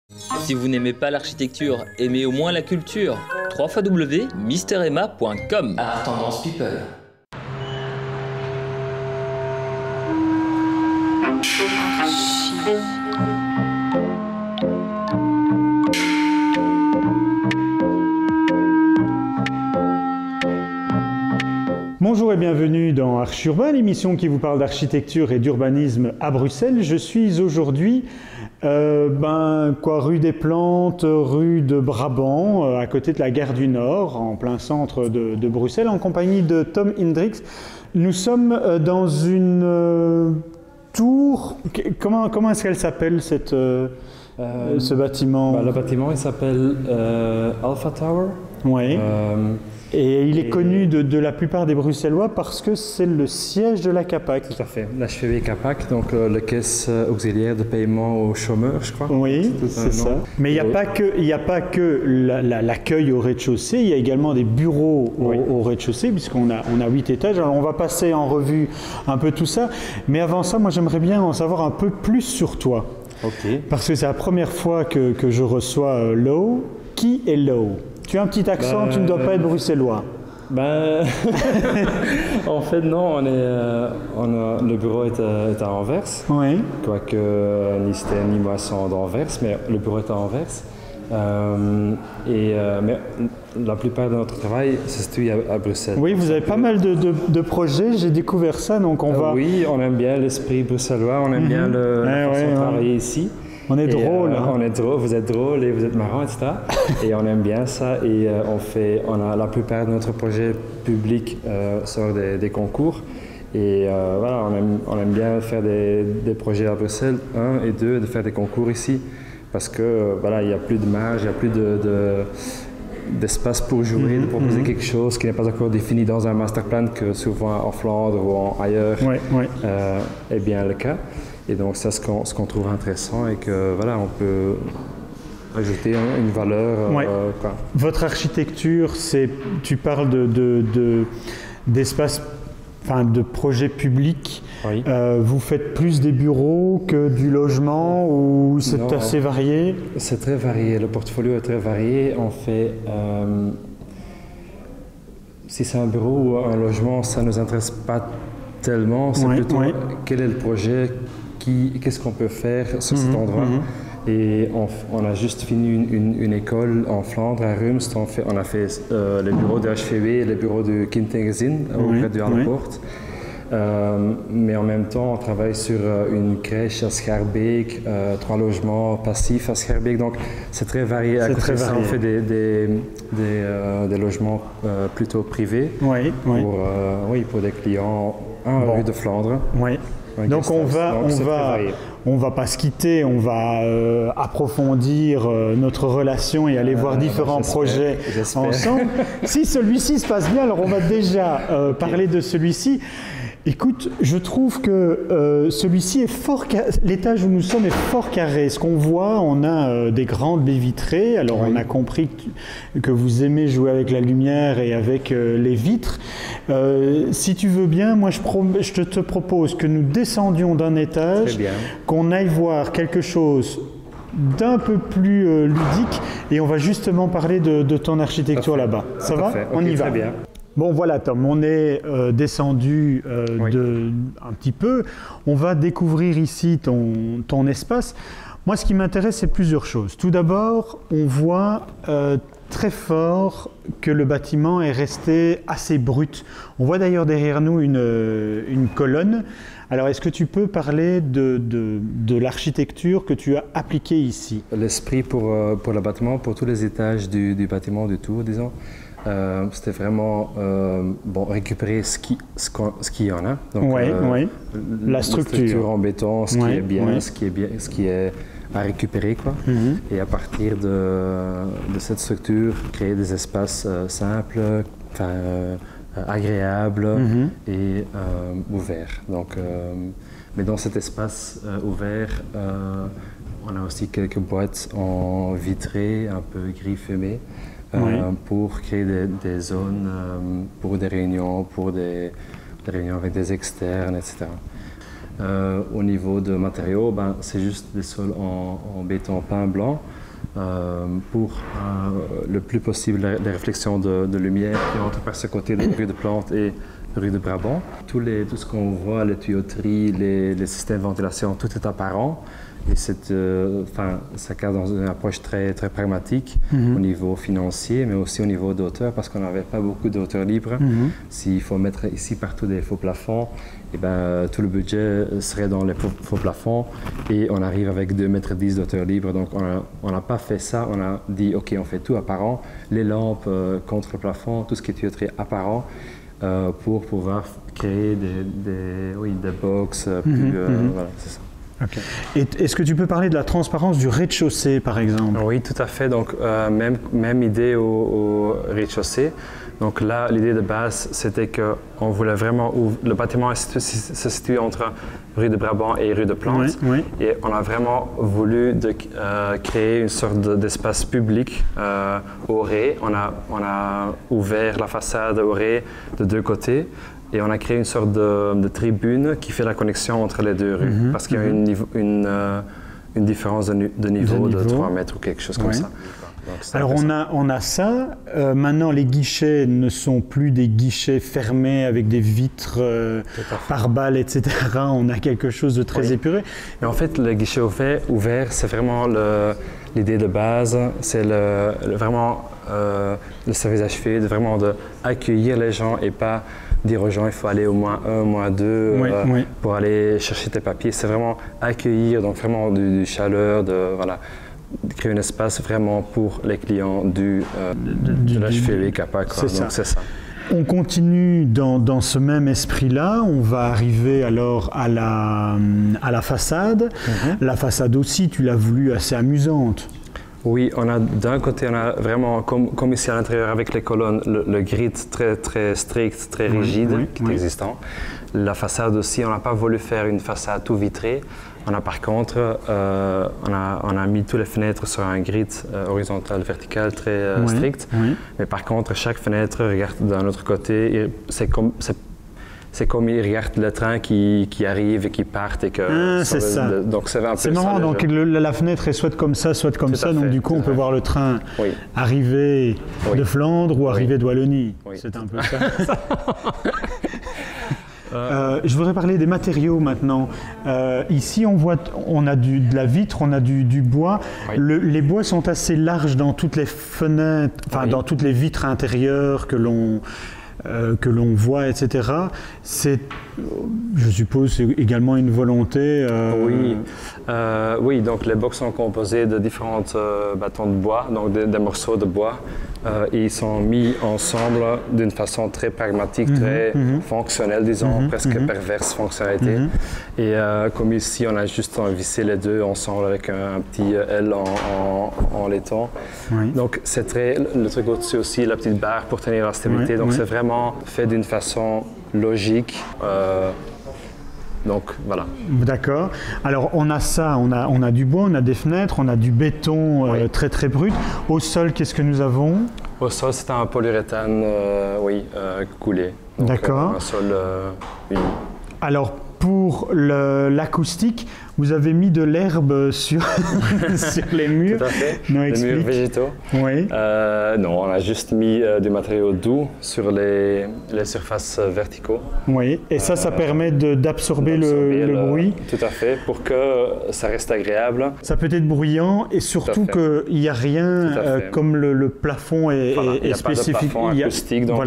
Si vous n'aimez pas l'architecture, aimez au moins la culture. www.misteremma.com. Art Tendance People. Bonjour et bienvenue dans Arch Urbain, l'émission qui vous parle d'architecture et d'urbanisme à Bruxelles. Je suis aujourd'hui rue des Plantes, rue de Brabant, à côté de la gare du Nord, en plein centre de Bruxelles, en compagnie de Tom Hendricks. Nous sommes dans une tour. Comment est-ce qu'elle s'appelle ce bâtiment? Le bâtiment il s'appelle Alpha Tower. Oui. Et il est connu de la plupart des Bruxellois parce que c'est le siège de la CAPAC. Tout à fait, l'HVV CAPAC, donc la caisse auxiliaire de paiement aux chômeurs, je crois. Oui, c'est ça. Mais il n'y a pas que l'accueil au rez-de-chaussée, il y a également des bureaux au rez-de-chaussée, puisqu'on a 8 étages. Alors on va passer en revue un peu tout ça. Mais avant ça, moi j'aimerais bien en savoir un peu plus sur toi. Ok. Parce que c'est la première fois que je reçois Lo. Qui est Lo? Tu as un petit accent, tu ne dois pas être bruxellois. En fait, non, le bureau est à Anvers. Oui. Quoique ni Steen ni moi sont d'Anvers, mais le bureau est à Anvers. Mais la plupart de notre travail se situe à Bruxelles. Oui, vous avez pas mal de projets, j'ai découvert ça, donc on va... Oui, on aime bien l'esprit bruxellois, on aime bien la façon de travailler ici. On est drôle. On est drôle, vous êtes drôle et vous êtes marrant, etc. Et on aime bien ça. Et la plupart de notre projet public sort des concours. Et voilà, on aime bien faire des projets à Bruxelles, et de faire des concours ici. Parce que voilà, il n'y a plus de marge, il n'y a plus d'espace pour jouer, de proposer quelque chose qui n'est pas encore défini dans un master plan, que souvent en Flandre ou ailleurs est bien le cas. Et donc ça, ce qu'on trouve intéressant et que voilà, on peut ajouter une valeur. Votre architecture, tu parles d'espace, de projets publics. Oui. Vous faites plus des bureaux que du logement ou c'est assez varié? C'est très varié. Le portfolio est très varié. On fait si c'est un bureau ou un logement, ça ne nous intéresse pas tellement. C'est plutôt quel est le projet. Qu'est-ce qu'on peut faire sur cet endroit. Et on a juste fini une école en Flandre, à Rumst. On a fait les bureaux de HVB et les bureaux de Kindergezin auprès de Hallepoort. Mais en même temps, on travaille sur une crèche à Schaerbeek, 3 logements passifs à Schaerbeek. Donc c'est très varié. À côté de ça, on fait des logements plutôt privés pour des clients rue de Flandre. Oui. Donc on va pas se quitter, on va approfondir notre relation et aller voir différents projets ensemble. Si celui-ci se passe bien, alors on va déjà parler de celui-ci. Écoute, je trouve que celui-ci est l'étage où nous sommes est fort carré. Ce qu'on voit, on a des grandes baies vitrées. Alors on a compris que vous aimez jouer avec la lumière et avec les vitres. Si tu veux bien, moi je te propose que nous descendions d'un étage, qu'on aille voir quelque chose d'un peu plus ludique et on va justement parler de ton architecture là-bas. Ça va? On y va. Très bien. Bon voilà Tom, on est descendu un petit peu. On va découvrir ici ton espace. Moi ce qui m'intéresse c'est plusieurs choses. Tout d'abord, on voit très fort que le bâtiment est resté assez brut. On voit d'ailleurs derrière nous une colonne. Alors est-ce que tu peux parler de l'architecture que tu as appliquée ici? L'esprit pour le bâtiment, pour tous les étages du bâtiment, du tour, disons. C'était vraiment récupérer ce qu'il y en a. Donc, la structure en béton, ce qui est bien, ce qui est à récupérer, quoi. Et à partir de cette structure, créer des espaces simples, agréables et ouverts. Donc, mais dans cet espace ouvert, on a aussi quelques boîtes en vitré, un peu gris fumé. Pour créer des zones pour des réunions avec des externes, etc. Au niveau de matériaux, c'est juste des sols en béton peint blanc pour le plus possible les réflexions de lumière qui entrent par ce côté de rue de Plante et rue de Brabant. Tout ce qu'on voit, les tuyauteries, les systèmes de ventilation, tout est apparent. Et ça cadre dans une approche très, très pragmatique au niveau financier, mais aussi au niveau d'auteur, parce qu'on n'avait pas beaucoup d'auteurs libres. S'il faut mettre ici partout des faux plafonds, tout le budget serait dans les faux plafonds et on arrive avec 2,10 mètres d'auteurs libres. Donc on n'a pas fait ça, on a dit ok, on fait tout apparent, les lampes contre le plafond, tout ce qui est tuyauterie apparent. Pour pouvoir créer des box plus... voilà, c'est ça. Okay. Et est-ce que tu peux parler de la transparence du rez-de-chaussée, par exemple? Oui, tout à fait. Donc, même idée au rez-de-chaussée. Donc là, l'idée de base, c'était qu'on voulait vraiment... Le bâtiment se situe entre rue de Brabant et rue de Plante. Oui, oui. Et on a vraiment voulu créer une sorte d'espace public au rez. On a ouvert la façade au rez de deux côtés. Et on a créé une sorte de tribune qui fait la connexion entre les deux rues, parce qu'il y a une différence de niveau de 3 mètres ou quelque chose comme ça. Donc, alors on a ça. Maintenant, les guichets ne sont plus des guichets fermés avec des vitres par balles, etc. On a quelque chose de très épuré. Mais en fait, le guichet ouvert, c'est vraiment l'idée de base. C'est vraiment le service achevé, vraiment d'accueillir les gens et pas dire aux gens il faut aller au moins 1, moins 2 pour aller chercher tes papiers. C'est vraiment accueillir, donc vraiment du chaleur, créer un espace vraiment pour les clients de l'HFV Capac. Donc c'est ça. On continue dans ce même esprit-là. On va arriver alors à la façade. La façade aussi, tu l'as voulu assez amusante. Oui, d'un côté, on a vraiment, comme ici à l'intérieur avec les colonnes, le grid très, très strict, très rigide qui est existant. La façade aussi, on n'a pas voulu faire une façade tout vitrée. Par contre, on a mis toutes les fenêtres sur un grid horizontal, vertical très strict. Mais par contre, chaque fenêtre regarde d'un autre côté. C'est comme ils regardent le train qui arrive et qui part et que c'est ça. Donc c'est un peu marrant, ça, donc la fenêtre est soit comme ça, soit comme ça. Donc du coup, on peut voir le train arriver de Flandre ou arriver de Wallonie. C'est un peu ça. Je voudrais parler des matériaux maintenant. Ici, on a de la vitre, on a du bois. Les bois sont assez larges dans toutes les fenêtres, dans toutes les vitres intérieures que l'on voit, etc. Je suppose, c'est également une volonté. Oui, donc les box sont composés de différents bâtons de bois, donc des morceaux de bois. Et ils sont mis ensemble d'une façon très pragmatique, très fonctionnelle, disons, presque perverse fonctionnalité. Et comme ici, on a juste vissé les deux ensemble avec un petit L en laiton. Donc c'est le truc au-dessus aussi, la petite barre pour tenir la stabilité. Donc c'est vraiment fait d'une façon logique. Donc voilà. D'accord. Alors on a ça, on a du bois, on a des fenêtres, on a du béton très très brut. Au sol, qu'est-ce que nous avons? Au sol, c'est un polyuréthane coulé. D'accord. Un sol uni. Alors pour l'acoustique, vous avez mis de l'herbe sur les murs. Tout à fait. Non, les murs végétaux. Oui. Non, on a juste mis du matériau doux sur les surfaces verticaux. Oui, et ça permet d'absorber le bruit. Tout à fait, pour que ça reste agréable. Ça peut être bruyant et surtout qu'il n'y a rien comme le plafond est spécifique. Il n'y a pas de plafond acoustique, donc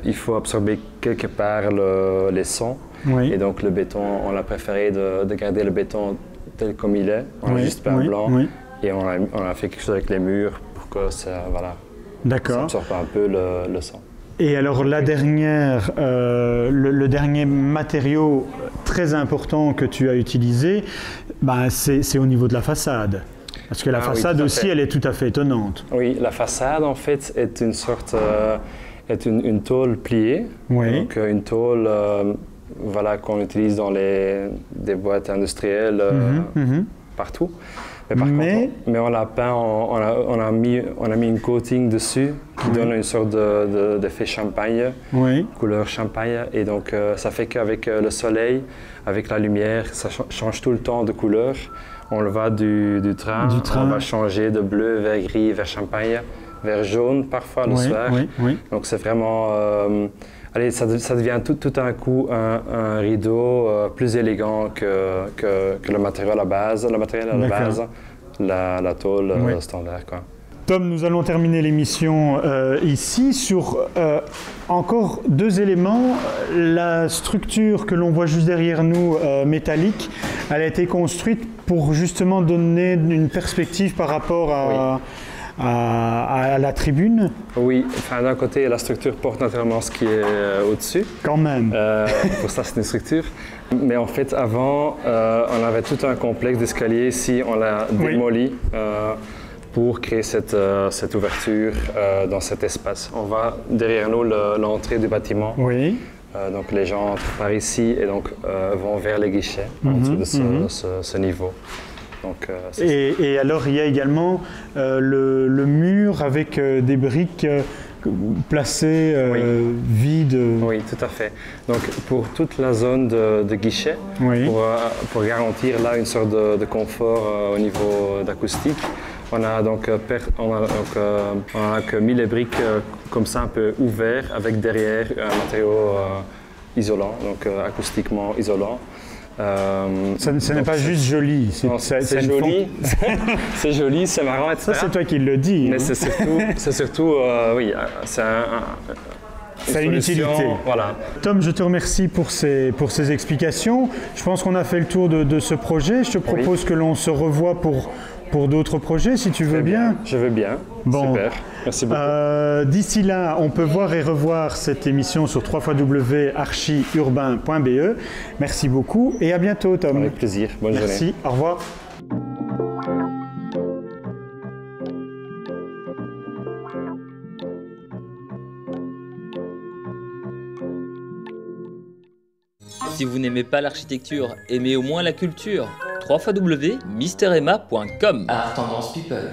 il faut absorber quelque part les sons. Et donc le béton, on a préféré de garder le béton tel comme il est. On a juste peint blanc et on a fait quelque chose avec les murs pour que ça absorbe un peu le son. Et alors la dernière, le dernier matériau très important que tu as utilisé, c'est au niveau de la façade. Parce que la façade aussi, elle est tout à fait étonnante. Oui, la façade en fait est une sorte, est une tôle pliée. Donc une tôle qu'on utilise dans des boîtes industrielles partout. Mais on l'a peint, on a mis une coating dessus qui donne une sorte d'effet champagne, couleur champagne. Et donc ça fait qu'avec le soleil, avec la lumière, ça change tout le temps de couleur. On le voit du train, on va changer de bleu vers gris, vers champagne, vers jaune parfois le soir. Donc c'est vraiment... allez, ça devient tout d'un coup un rideau plus élégant que le matériel à la base. Le matériel à la base, la tôle standard, quoi. Tom, nous allons terminer l'émission ici sur encore 2 éléments. La structure que l'on voit juste derrière nous, métallique, elle a été construite pour justement donner une perspective par rapport à la tribune. Oui, enfin, d'un côté, la structure porte naturellement ce qui est au-dessus. Quand même. Pour ça, c'est une structure. Mais en fait, avant, on avait tout un complexe d'escaliers. Ici, on l'a démoli. Pour créer cette ouverture dans cet espace. On voit derrière nous l'entrée du bâtiment. Oui. Donc les gens entrent par ici et donc vont vers les guichets en dessous de ce niveau. Donc, et alors il y a également le mur avec des briques placées vides. Oui, tout à fait. Donc pour toute la zone de guichet, pour garantir là une sorte de confort au niveau d'acoustique, on a donc mis les briques comme ça un peu ouvertes avec derrière un matériau isolant, donc acoustiquement isolant. Ce n'est pas juste joli. C'est joli, c'est joli, c'est marrant, etc. Ça, c'est toi qui le dis. Mais c'est surtout, oui, c'est une utilité. Voilà. Tom, je te remercie pour ces explications. Je pense qu'on a fait le tour de ce projet. Je te propose que l'on se revoie pour d'autres projets, si tu veux bien. Je veux bien. Bon. Super. Merci beaucoup. D'ici là, on peut voir et revoir cette émission sur www.archiurbain.be. Merci beaucoup et à bientôt, Tom. Avec plaisir. Bonne journée. Merci. Au revoir. Si vous n'aimez pas l'architecture, aimez au moins la culture. www.misteremma.com. Art Tendance People.